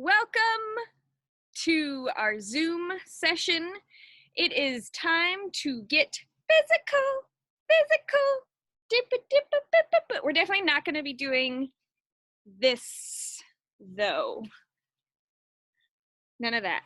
Welcome to our Zoom session. It is time to get physical, but we're definitely not going to be doing this though. None of that.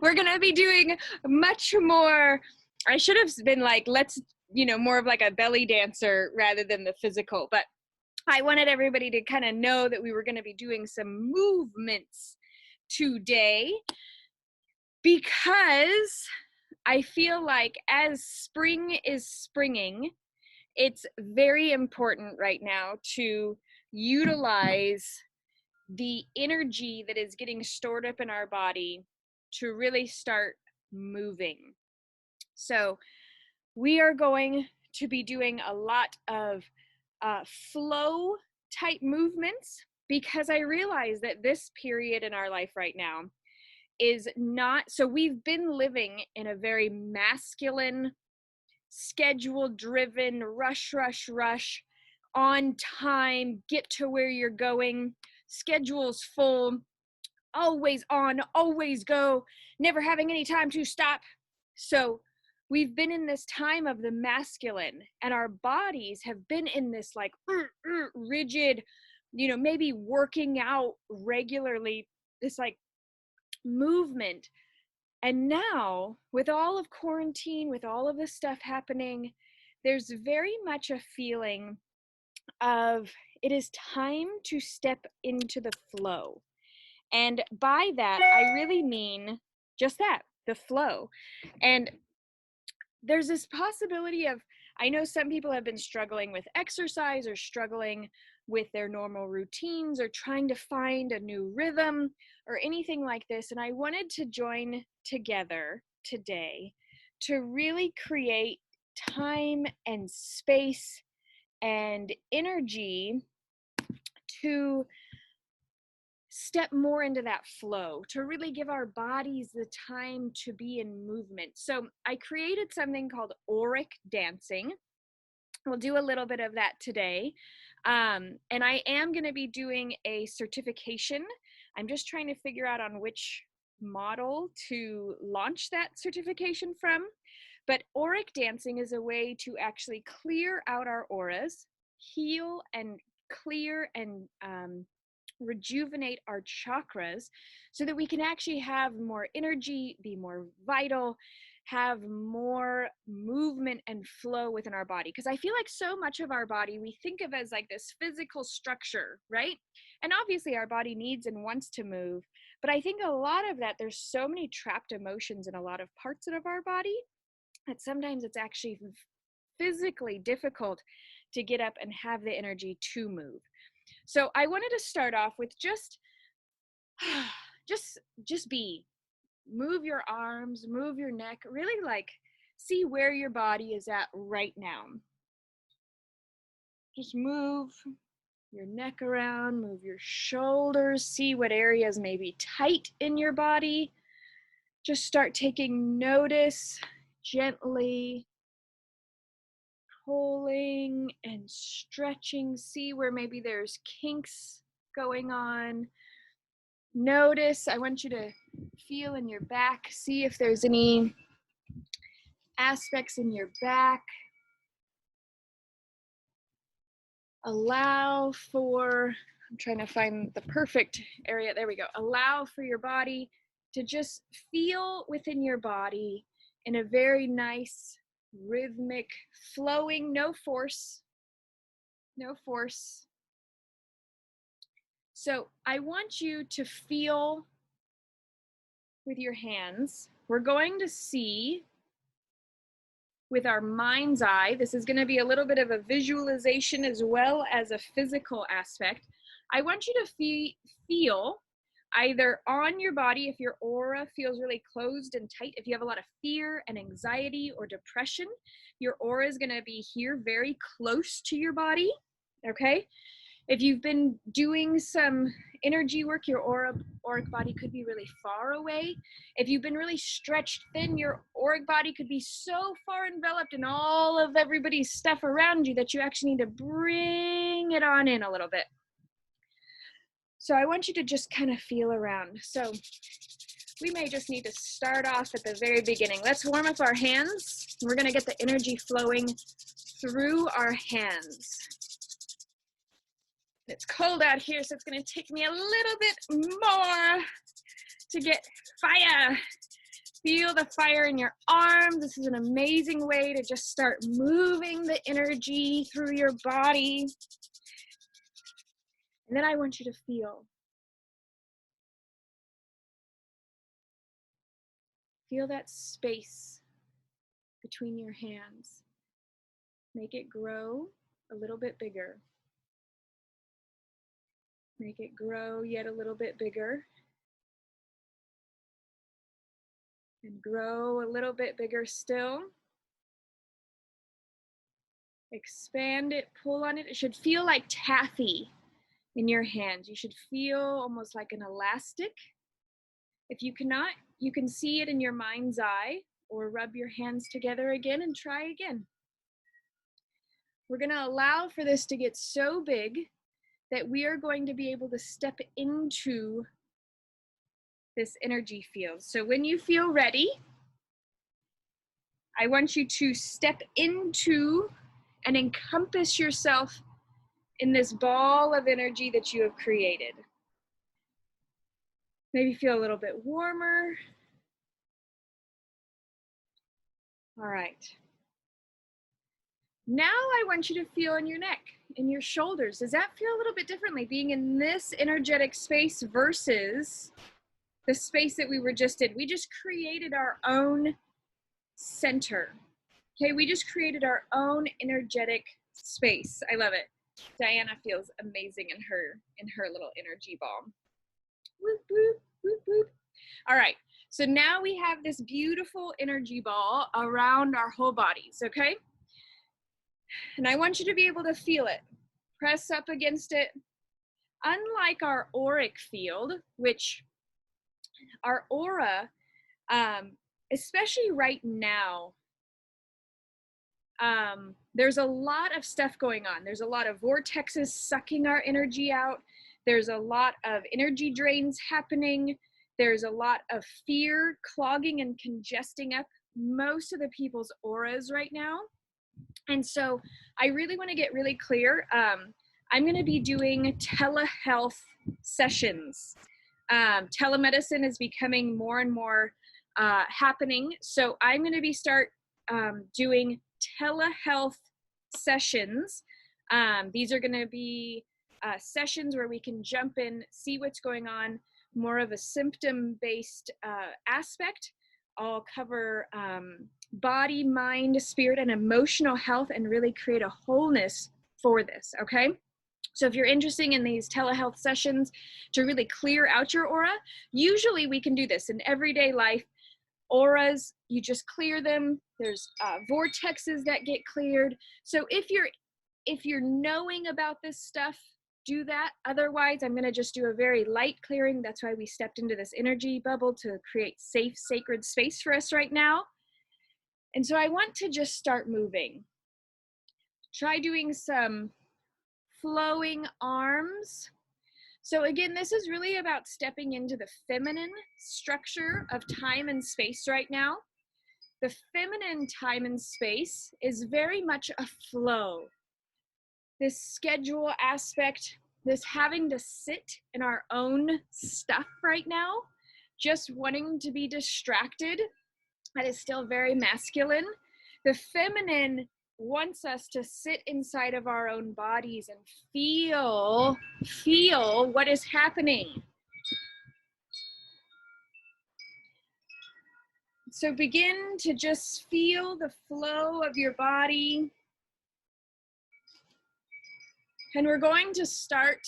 We're going to be doing much more. I should have been like, let's, more of like a belly dancer rather than the physical, but I wanted everybody to kind of know that we were going to be doing some movements today because I feel like as spring is springing, it's very important right now to utilize the energy that is getting stored up in our body to really start moving. So we are going to be doing a lot of flow type movements because I realize that this period in our life right now is not, so we've been living in a very masculine, schedule driven, rush, on time, get to where you're going, schedules full, always on, always go, never having any time to stop. So we've been in this time of the masculine, and our bodies have been in this like rigid, maybe working out regularly, this like movement. And now with all of quarantine, with all of this stuff happening, there's very much a feeling of it is time to step into the flow. And by that, I really mean just that, the flow. And there's this possibility of, I know some people have been struggling with exercise or struggling with their normal routines or trying to find a new rhythm or anything like this. And I wanted to join together today to really create time and space and energy to step more into that flow, to really give our bodies the time to be in movement. So I created something called Auric dancing. We'll do a little bit of that today. And I am going to be doing a certification. I'm just trying to figure out on which model to launch that certification from. But Auric dancing is a way to actually clear out our auras, heal and clear and rejuvenate our chakras so that we can actually have more energy, be more vital, have more movement and flow within our body. Because I feel like so much of our body we think of as like this physical structure, right? And obviously our body needs and wants to move, but I think a lot of that, there's so many trapped emotions in a lot of parts of our body that sometimes it's actually physically difficult to get up and have the energy to move. So I wanted to start off with just be. Move your arms, move your neck, really like see where your body is at right now. Just move your neck around, move your shoulders, see what areas may be tight in your body. Just start taking notice, gently pulling and stretching, see where maybe there's kinks going on. Notice, I want you to feel in your back, see if there's any aspects in your back. Allow for, I'm trying to find the perfect area, there we go. Allow for your body to just feel within your body in a very nice, rhythmic, flowing, no force. So I want you to feel with your hands. We're going to see with our mind's eye. This is going to be a little bit of a visualization as well as a physical aspect. I want you to feel either on your body, if your aura feels really closed and tight, if you have a lot of fear and anxiety or depression, your aura is going to be here very close to your body, okay? If you've been doing some energy work, your auric body could be really far away. If you've been really stretched thin, your auric body could be so far enveloped in all of everybody's stuff around you that you actually need to bring it on in a little bit. So I want you to just kind of feel around. So we may just need to start off at the very beginning. Let's warm up our hands. We're going to get the energy flowing through our hands. It's cold out here, so it's going to take me a little bit more to get fire. Feel the fire in your arms. This is an amazing way to just start moving the energy through your body. And then I want you to feel. Feel that space between your hands. Make it grow a little bit bigger. Make it grow yet a little bit bigger. And grow a little bit bigger still. Expand it, pull on it. It should feel like taffy in your hands. You should feel almost like an elastic. If you cannot, you can see it in your mind's eye or rub your hands together again and try again. We're going to allow for this to get so big that we are going to be able to step into this energy field. So when you feel ready, I want you to step into and encompass yourself in this ball of energy that you have created. Maybe feel a little bit warmer. All right. Now I want you to feel in your neck, in your shoulders. Does that feel a little bit differently, being in this energetic space versus the space that we were just in? We just created our own center. Okay, we just created our own energetic space. I love it. Diana feels amazing in her little energy ball. Whoop, whoop, whoop, whoop. All right, so now we have this beautiful energy ball around our whole bodies, okay? And I want you to be able to feel it. Press up against it. Unlike our auric field, which our aura, especially right now, there's a lot of stuff going on. There's a lot of vortexes sucking our energy out. There's a lot of energy drains happening. There's a lot of fear clogging and congesting up most of the people's auras right now. And so I really want to get really clear. I'm going to be doing telehealth sessions. Telemedicine is becoming more and more happening. So I'm going to be doing telehealth sessions. These are going to be sessions where we can jump in, see what's going on, more of a symptom-based aspect. I'll cover body, mind, spirit, and emotional health and really create a wholeness for this, okay? So if you're interested in these telehealth sessions to really clear out your aura, usually we can do this in everyday life. Auras, you just clear them. There's vortexes that get cleared. So if you're knowing about this stuff, do that. Otherwise, I'm going to just do a very light clearing. That's why we stepped into this energy bubble to create safe, sacred space for us right now. And so I want to just start moving. Try doing some flowing arms. So again, this is really about stepping into the feminine structure of time and space right now. The feminine time and space is very much a flow. This schedule aspect, this having to sit in our own stuff right now, just wanting to be distracted, that is still very masculine. The feminine wants us to sit inside of our own bodies and feel what is happening. So begin to just feel the flow of your body. And we're going to start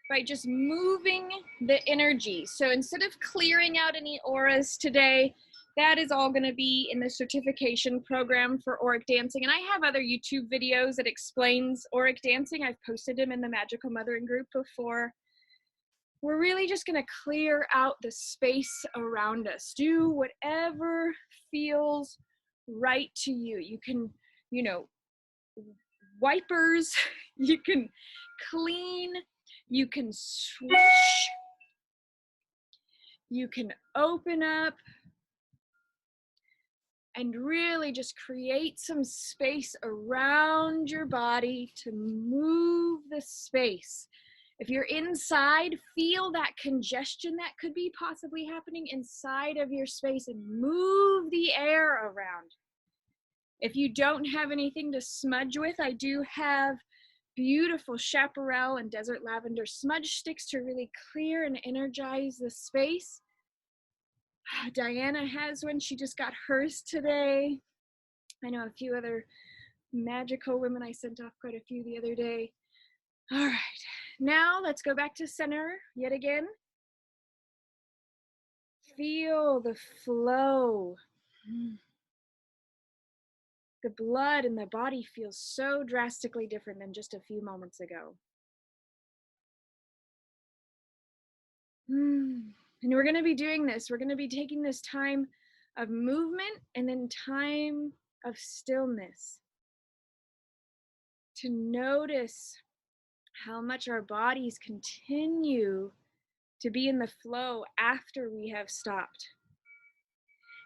by just moving the energy. So instead of clearing out any auras today, that is all going to be in the certification program for Auric dancing. And I have other YouTube videos that explains Auric dancing. I've posted them in the Magical Mothering group before. We're really just going to clear out the space around us. Do whatever feels right to you. You can, wipers, you can clean, You can switch. You can open up and really just create some space around your body to move the space. If you're inside, feel that congestion that could be possibly happening inside of your space and move the air around. If you don't have anything to smudge with, I do have beautiful chaparral and desert lavender smudge sticks to really clear and energize the space. Diana has one. She just got hers today. I know a few other magical women. I sent off quite a few the other day. All right, now let's go back to center yet again. Feel the flow. The blood in the body feels so drastically different than just a few moments ago. And we're going to be doing this. We're going to be taking this time of movement and then time of stillness to notice how much our bodies continue to be in the flow after we have stopped.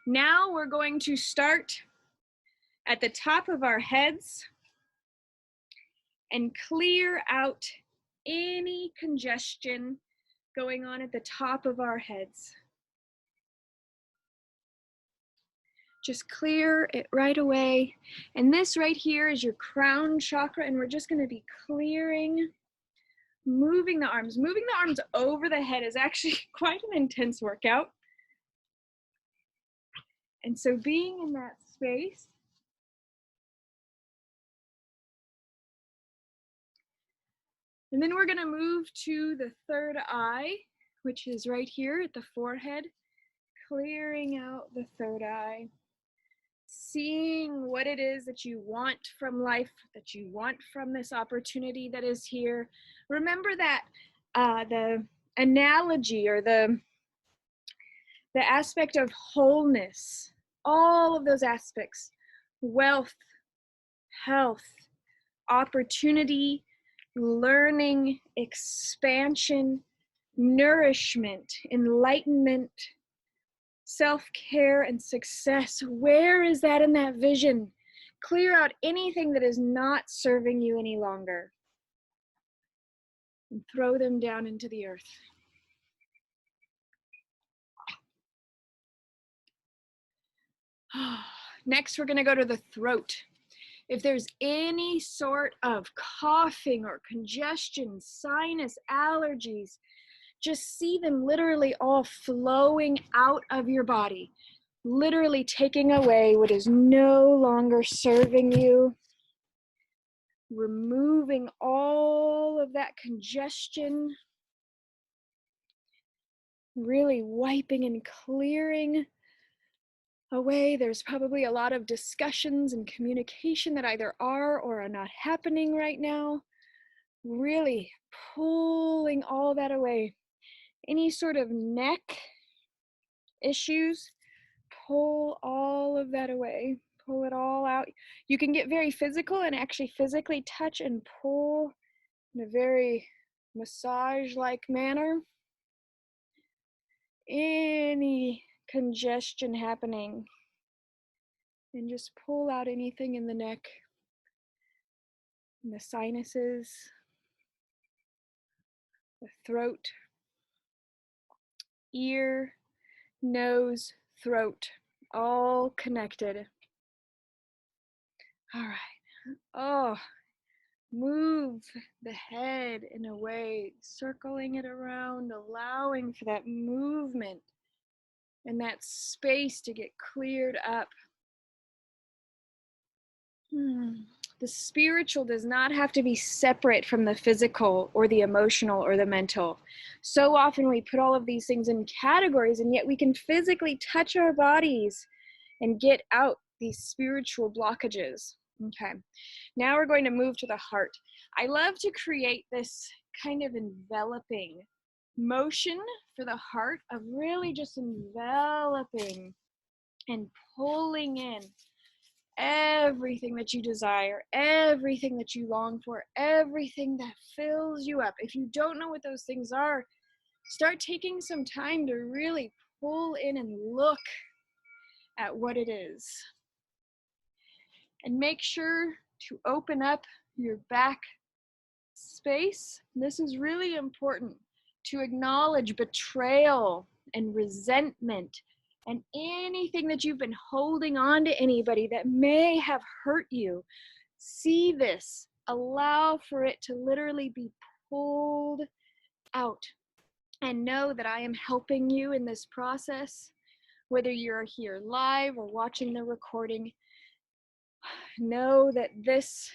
Now we're going to start at the top of our heads and clear out any congestion going on at the top of our heads. Just clear it right away. And this right here is your crown chakra, and we're just going to be clearing, moving the arms. Moving the arms over the head is actually quite an intense workout. And so being in that space, and then we're going to move to the third eye, which is right here at the forehead, clearing out the third eye. Seeing what it is that you want from life, that you want from this opportunity that is here. Remember that the analogy or the aspect of wholeness, all of those aspects, wealth, health, opportunity, learning, expansion, nourishment, enlightenment, self-care, and success. Where is that in that vision? Clear out anything that is not serving you any longer and throw them down into the earth. Next, we're going to go to the throat. If there's any sort of coughing or congestion, sinus allergies, just see them literally all flowing out of your body, literally taking away what is no longer serving you, removing all of that congestion, really wiping and clearing away. There's probably a lot of discussions and communication that either are or are not happening right now. Really pulling all that away. Any sort of neck issues, pull all of that away. Pull it all out. You can get very physical and actually physically touch and pull in a very massage-like manner. Any congestion happening, and just pull out anything in the neck, in the sinuses, the throat, ear, nose, throat, all connected. All right. Oh, move the head in a way, circling it around, allowing for that movement and that space to get cleared up. The spiritual does not have to be separate from the physical or the emotional or the mental. So often we put all of these things in categories, and yet we can physically touch our bodies and get out these spiritual blockages. Okay, now we're going to move to the heart. I love to create this kind of enveloping motion for the heart of really just enveloping and pulling in everything that you desire, everything that you long for, everything that fills you up. If you don't know what those things are, start taking some time to really pull in and look at what it is. And make sure to open up your back space. This is really important, to acknowledge betrayal and resentment and anything that you've been holding on to anybody that may have hurt you. See this, allow for it to literally be pulled out, and know that I am helping you in this process. Whether you're here live or watching the recording, know that this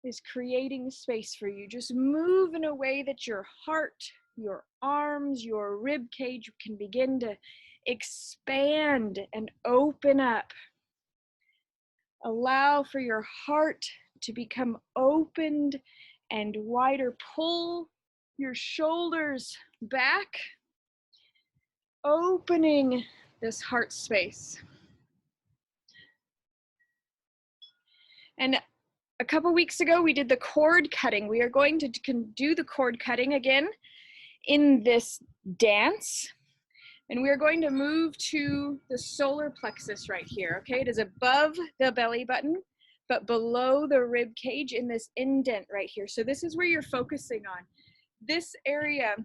is creating space for you. Just move in a way that your heart, your arms, your rib cage can begin to expand and open up. Allow for your heart to become opened and wider. Pull your shoulders back, opening this heart space. And a couple weeks ago, we did the cord cutting. We are going to do the cord cutting again in this dance. And we are going to move to the solar plexus right here, okay? It is above the belly button, but below the rib cage in this indent right here. So this is where you're focusing on. This area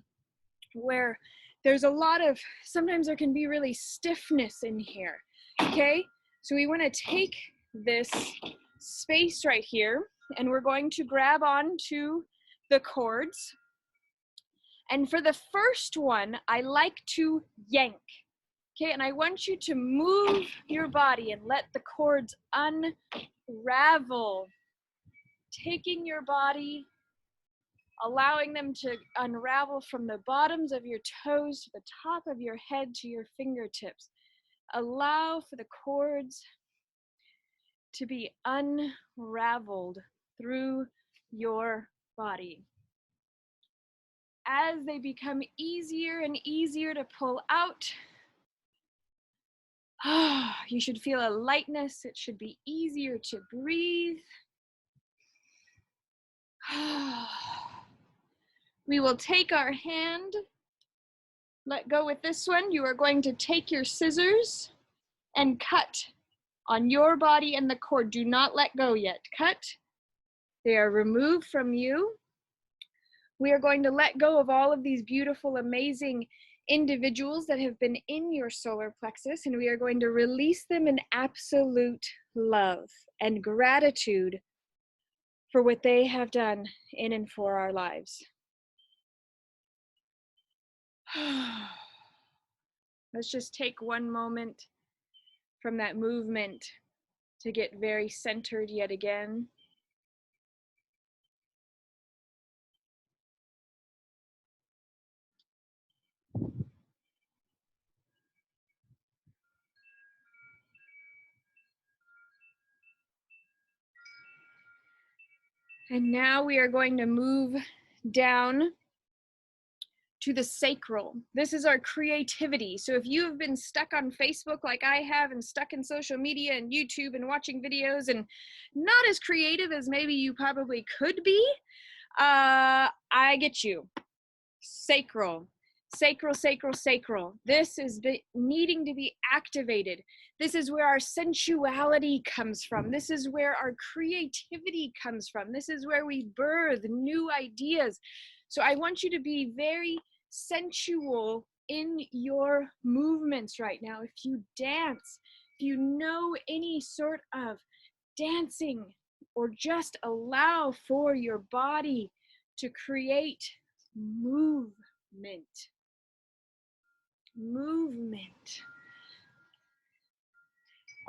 where there's a lot of, sometimes there can be really stiffness in here, okay? So we want to take this space right here, and we're going to grab on to the cords. And for the first one, I like to yank, okay? And I want you to move your body and let the cords unravel, taking your body, allowing them to unravel from the bottoms of your toes to the top of your head to your fingertips. Allow for the cords to be unraveled through your body. As they become easier and easier to pull out, you should feel a lightness. It should be easier to breathe. We will take our hand, let go with this one. You are going to take your scissors and cut on your body and the cord. Do not let go yet. Cut. They are removed from you. We are going to let go of all of these beautiful, amazing individuals that have been in your solar plexus, and we are going to release them in absolute love and gratitude for what they have done in and for our lives. Let's just take one moment from that movement to get very centered yet again. And now we are going to move down to the sacral. This is our creativity. So if you have been stuck on Facebook like I have, and stuck in social media and YouTube and watching videos and not as creative as maybe you probably could be, I get you. Sacral. Sacral, sacral, sacral. This is needing to be activated. This is where our sensuality comes from. This is where our creativity comes from. This is where we birth new ideas. So I want you to be very sensual in your movements right now. If you dance, if you know any sort of dancing, or just allow for your body to create movement. Movement.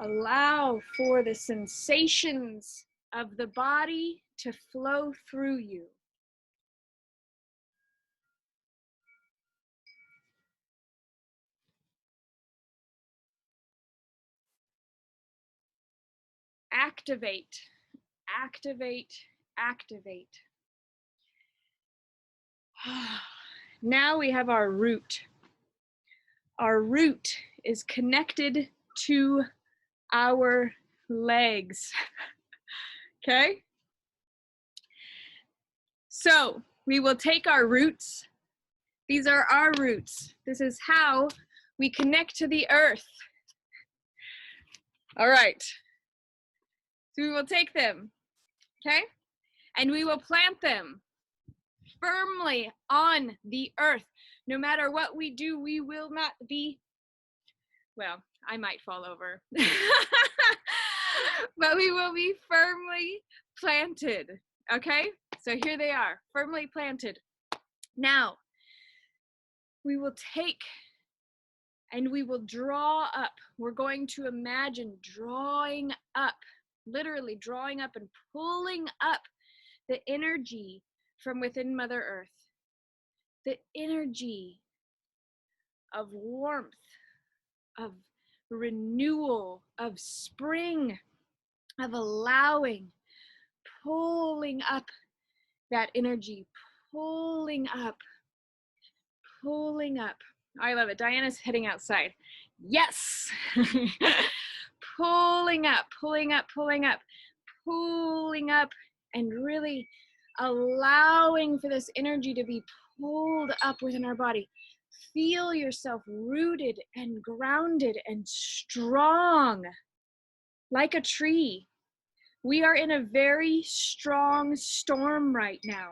Allow for the sensations of the body to flow through you. Activate, activate, activate. Now we have our root. Our root is connected to our legs. Okay? So we will take our roots. These are our roots. This is how we connect to the earth. All right. So we will take them, okay? And we will plant them firmly on the earth. No matter what we do, we will not be, well, I might fall over. But we will be firmly planted, okay? So here they are, firmly planted. Now, we will take and we will draw up. We're going to imagine drawing up, literally drawing up and pulling up the energy from within Mother Earth. The energy of warmth, of renewal, of spring, of allowing, pulling up that energy, pulling up, pulling up. I love it. Diana's heading outside. Yes. Pulling up, pulling up, pulling up, pulling up, and really allowing for this energy to be pulled up within our body. Feel yourself rooted and grounded and strong like a tree. We are in a very strong storm right now,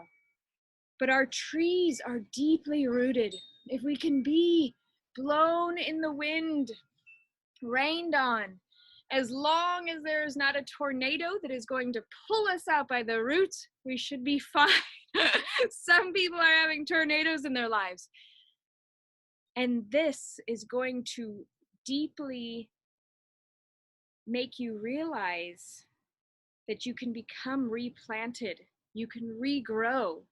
but our trees are deeply rooted. If we can be blown in the wind, rained on, as long as there is not a tornado that is going to pull us out by the roots, we should be fine. Some people are having tornadoes in their lives. And this is going to deeply make you realize that you can become replanted, you can regrow,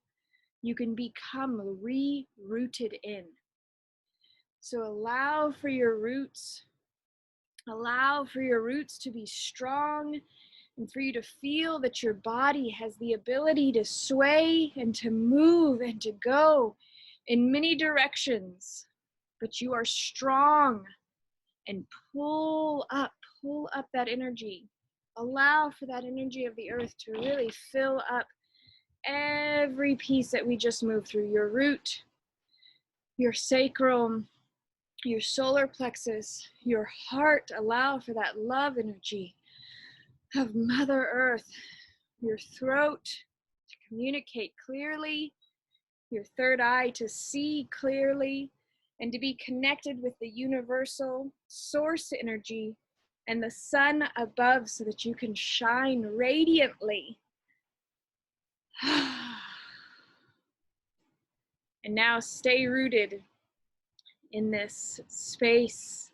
you can become re-rooted in. So allow for your roots to be strong, and for you to feel that your body has the ability to sway and to move and to go in many directions, but you are strong. And pull up that energy. Allow for that energy of the earth to really fill up every piece that we just moved through. Your root, your sacrum, your solar plexus, your heart. Allow for that love energy of Mother Earth. Your throat to communicate clearly. Your third eye to see clearly, and to be connected with the universal source energy and the sun above so that you can shine radiantly. And now stay rooted in this space.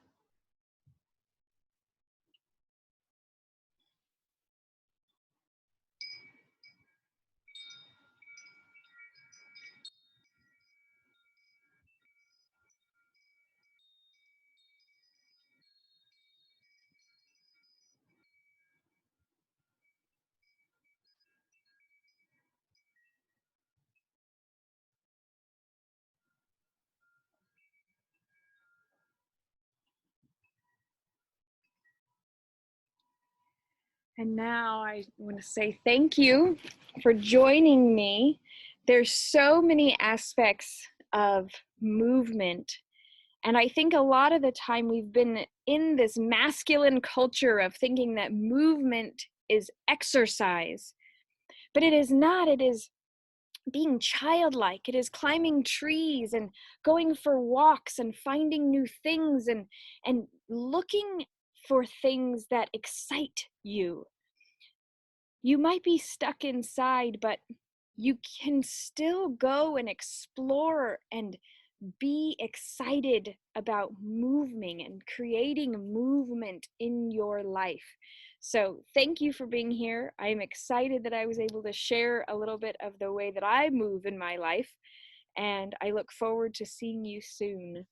And now I want to say thank you for joining me. There's so many aspects of movement. And I think a lot of the time we've been in this masculine culture of thinking that movement is exercise. But it is not. It is being childlike. It is climbing trees and going for walks and finding new things and looking for things that excite you. You might be stuck inside, but you can still go and explore and be excited about moving and creating movement in your life. So thank you for being here. I am excited that I was able to share a little bit of the way that I move in my life, and I look forward to seeing you soon.